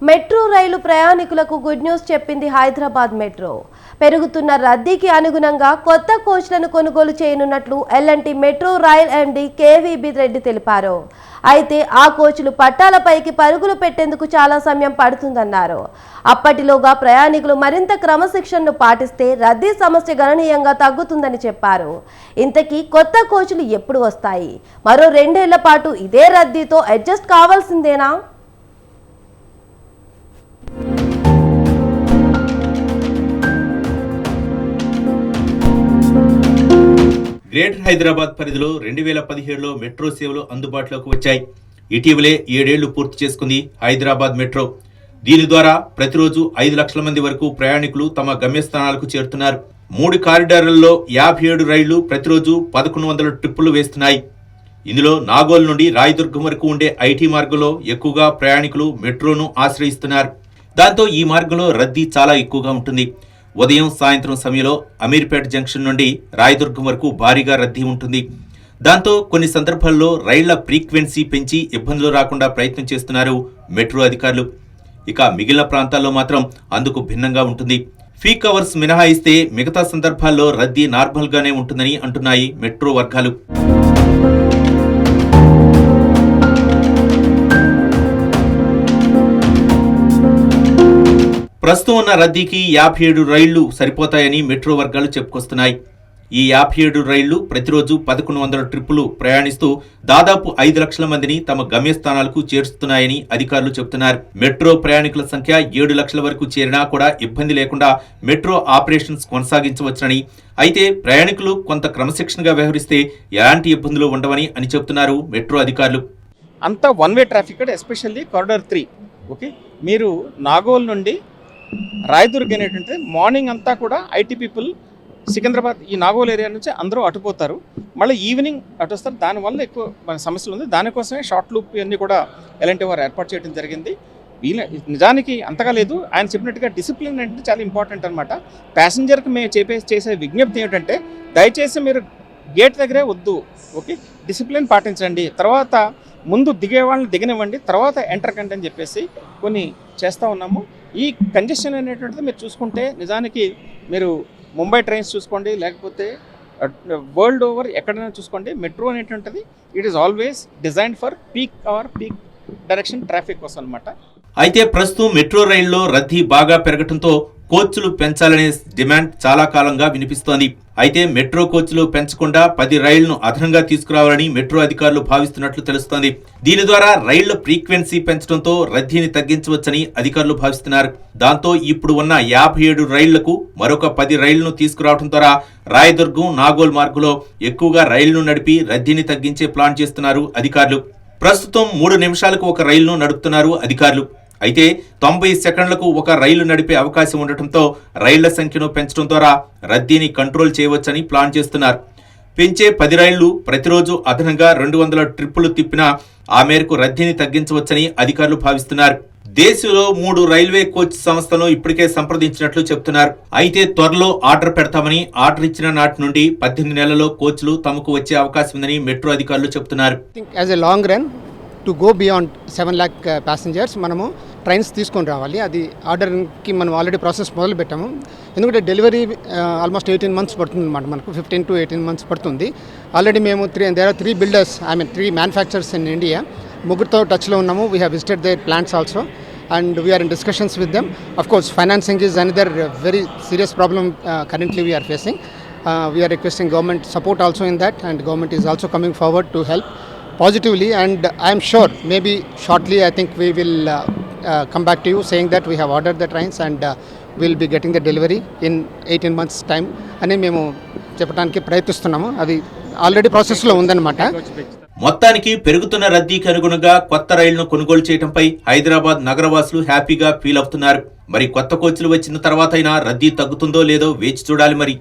Metro రైలు ప్రయాణికులకు good news చెప్పింది Hyderabad metro. పెరుగుతున్న రద్దీకి అనుగుణంగా కొత్త కోచ్లను కొనుగోలు చేయనున్నట్లు LNT metro rail MD KVB Reddy తెలిపారు. అయితే ఆ కోచ్లు పట్టాలపైకి పరుగులు పెట్టేందుకు చాలా సమయం పడుతుందన్నారు. అప్పటిలోగా ప్రయాణికులు మరింత క్రమశిక్షణను పాటిస్తే రద్దీ సమస్య గణనీయంగా తగ్గుతుందని చెప్పారు. ఇంతకీ కొత్త కోచ్లు ఎప్పుడు వస్తాయి? మరో 2 ఏళ్ల పాటు ఇదే రద్దీతో అడ్జస్ట్ కావాల్సిందేనా? గ్రేటర్ హైదరాబాద్ పరిధిలో 2017లో మెట్రో సేవలు అందుబాటులోకి వచ్చాయి. ఇటీవలే 7 ఏళ్లు పూర్తి చేసుకుంది హైదరాబాద్ మెట్రో. దీని ద్వారా ప్రతిరోజు 5 లక్షల మంది వరకు ప్రయాణికులు తమ గమ్యస్థానాలకు చేరుతున్నారు. 3 కారిడార్లలో 57 రైళ్లు ప్రతిరోజు 1100 ట్రిప్పులు వేస్తున్నాయి. ఇందులో నాగోల్ నుండి రాయదుర్గం వరకు ఉండే ఐటీ మార్గంలో ఎక్కువగా ప్రయాణికులు మెట్రోను ఆశ్రయిస్తున్నారు. దాంతో ఈ మార్గంలో రద్దీ చాలా ఎక్కువగా ఉంటుంది. ఉదయం సాయంత్రం సమయంలో అమీర్పేట జంక్షన్ నుండి రాయదుర్గం వరకు భారీగా రద్దీ ఉంటుంది. దాంతో కొన్ని సందర్భాల్లో రైళ్ల ఫ్రీక్వెన్సీ పెంచి ఇబ్బందులు రాకుండా ప్రయత్నం చేస్తున్నారు మెట్రో అధికారులు. ఇక మిగిలిన ప్రాంతాల్లో మాత్రం అందుకు భిన్నంగా ఉంటుంది. పీక్ అవర్స్ మినహాయిస్తే మిగతా సందర్భాల్లో రద్దీ నార్మల్గానే ఉంటుందని అంటున్నాయి మెట్రో వర్గాలు. ప్రస్తుతం ఉన్న రద్దీకి 57 రైళ్లు సరిపోతాయని మెట్రో వర్గాలు చెప్పుకొస్తున్నాయి. ఈ 57 రైళ్లు ప్రతిరోజు 1100 ట్రిప్పులు ప్రయాణిస్తూ దాదాపు 5 లక్షల మందిని తమ గమ్యస్థానాలకు చేరుస్తున్నాయని అధికారులు చెబుతున్నారు. మెట్రో ప్రయాణికుల సంఖ్య 7 లక్షల వరకు చేరినా కూడా ఇబ్బంది లేకుండా మెట్రో ఆపరేషన్స్ కొనసాగించవచ్చునని, అయితే ప్రయాణికులు కొంత క్రమశిక్షణగా వ్యవహరిస్తే ఎలాంటి ఇబ్బందులు ఉండవని అని చెబుతున్నారు మెట్రో అధికారులు. అంతా 1 way traffic, especially corridor 3. Okay, మీరు నాగోల్ నుండి రాయదుర్గ్ అనేటువంటి మార్నింగ్ అంతా కూడా ఐటీ పీపుల్ సికింద్రాబాద్ ఈ నాగోల్ ఏరియా నుంచి అందరూ అటుపోతారు. మళ్ళీ ఈవినింగ్ అటు వస్తారు. దానివల్ల ఎక్కువ మన సమస్యలు ఉంది. దానికోసమే షార్ట్ లూప్ అన్నీ కూడా ఎలాంటి వారు ఏర్పాటు చేయడం జరిగింది. నిజానికి అంతగా లేదు. ఆయన చెప్పినట్టుగా డిసిప్లిన్ అంటే చాలా ఇంపార్టెంట్ అనమాట. ప్యాసింజర్కి మేము చేసే విజ్ఞప్తి ఏమిటంటే దయచేసి మీరు గేట్ దగ్గరే వద్దు. ఓకే, డిసిప్లిన్ పాటించండి. తర్వాత ముందు దిగే వాళ్ళని దిగనివ్వండి, తర్వాత ఎంటర్ కండి అని చెప్పేసి కొన్ని చేస్తూ ఉన్నాము. ఈ కంజెషన్ అనేటువంటిది మీరు చూసుకుంటే నిజానికి మీరు ముంబై ట్రైన్స్ చూసుకోండి, లేకపోతే వరల్డ్ ఓవర్ ఎక్కడైనా చూసుకోండి, మెట్రో అనేటువంటిది it is always designed for peak hour peak direction traffic కోసం అనమాట. అయితే ప్రస్తుతం మెట్రో రైల్లో రద్దీ బాగా పెరగడంతో కోచ్లు పెంచాలనే డిమాండ్ చాలా కాలంగా వినిపిస్తోంది. అయితే మెట్రో కోచ్లు పెంచకుండా 10 రైళ్లను అదనంగా తీసుకురావాలని మెట్రో అధికారులు భావిస్తున్నట్లు తెలుస్తోంది. దీని ద్వారా రైళ్ల ఫ్రీక్వెన్సీ పెంచడంతో రద్దీని తగ్గించవచ్చని అధికారులు భావిస్తున్నారు. దాంతో ఇప్పుడు ఉన్న 57 రైళ్లకు మరొక 10 రైళ్లను తీసుకురావడం ద్వారా రాయదుర్గం నాగోల్ మార్గంలో ఎక్కువగా రైళ్లను నడిపి రద్దీని తగ్గించే ప్లాన్ చేస్తున్నారు అధికారులు. ప్రస్తుతం 3 నిమిషాలకు ఒక రైలును నడుపుతున్నారు అధికారులు. అయితే 90 సెకండ్లకు ఒక రైలు నడిపే అవకాశం ఉండటంతో రైళ్ల సంఖ్యను పెంచడం ద్వారా రద్దీని కంట్రోల్ చేయవచ్చని ప్లాన్ చేస్తున్నారు. పెంచే 10 రైళ్లు ప్రతిరోజు అదనంగా 200 ట్రిప్పులు తిప్పినా ఆ మేరకు రద్దీని తగ్గించవచ్చని అధికారులు భావిస్తున్నారు. దేశంలో 3 రైల్వే కోచ్ సంస్థలను ఇప్పటికే సంప్రదించినట్లు చెబుతున్నారు. అయితే త్వరలో ఆర్డర్ పెడతామని, ఆర్డర్ ఇచ్చిన నాటి నుండి 18 నెలల్లో కోచ్లు తమకు వచ్చే అవకాశం ఉందని మెట్రో అధికారులు చెబుతున్నారు. To go beyond 7 lakh passengers మనము ట్రైన్స్ తీసుకొని రావాలి. అది ఆర్డర్కి మనం ఆల్రెడీ ప్రాసెస్ మొదలు పెట్టాము. ఎందుకంటే డెలివరీ ఆల్మోస్ట్ 18 months పడుతుంది అనమాట. మనకు 15 to 18 months పడుతుంది. ఆల్రెడీ మేము 3 బిల్డర్స్, 3 మ్యానుఫ్యాక్చరర్స్ ఇన్ ఇండియా, ముగ్గురితో టచ్లో ఉన్నాము. We have visited their plants also and we are in discussions with them. Of course, financing is another very serious problem currently we are facing. We are requesting government support also in that, and government is also coming forward to help positively, and I am sure maybe shortly I think we will come back to you saying that we have ordered the trains and we'll be getting the delivery in 18 months time అని మేము చెప్పడానికి ప్రయత్నిస్తున్నాము. అది already ప్రాసెస్లో ఉందన్నమాట. మొత్తానికి పెరుగుతున్న రద్దీకి అనుగుణంగా కొత్త రైళ్లను కొనుగోలు చేయడంపై హైదరాబాద్ నగరవాసులు హ్యాపీగా ఫీల్ అవుతున్నారు. మరి కొత్త కోచ్లు వచ్చిన తర్వాతైనా రద్దీ తగ్గుతుందో లేదో వేచి చూడాలి మరి.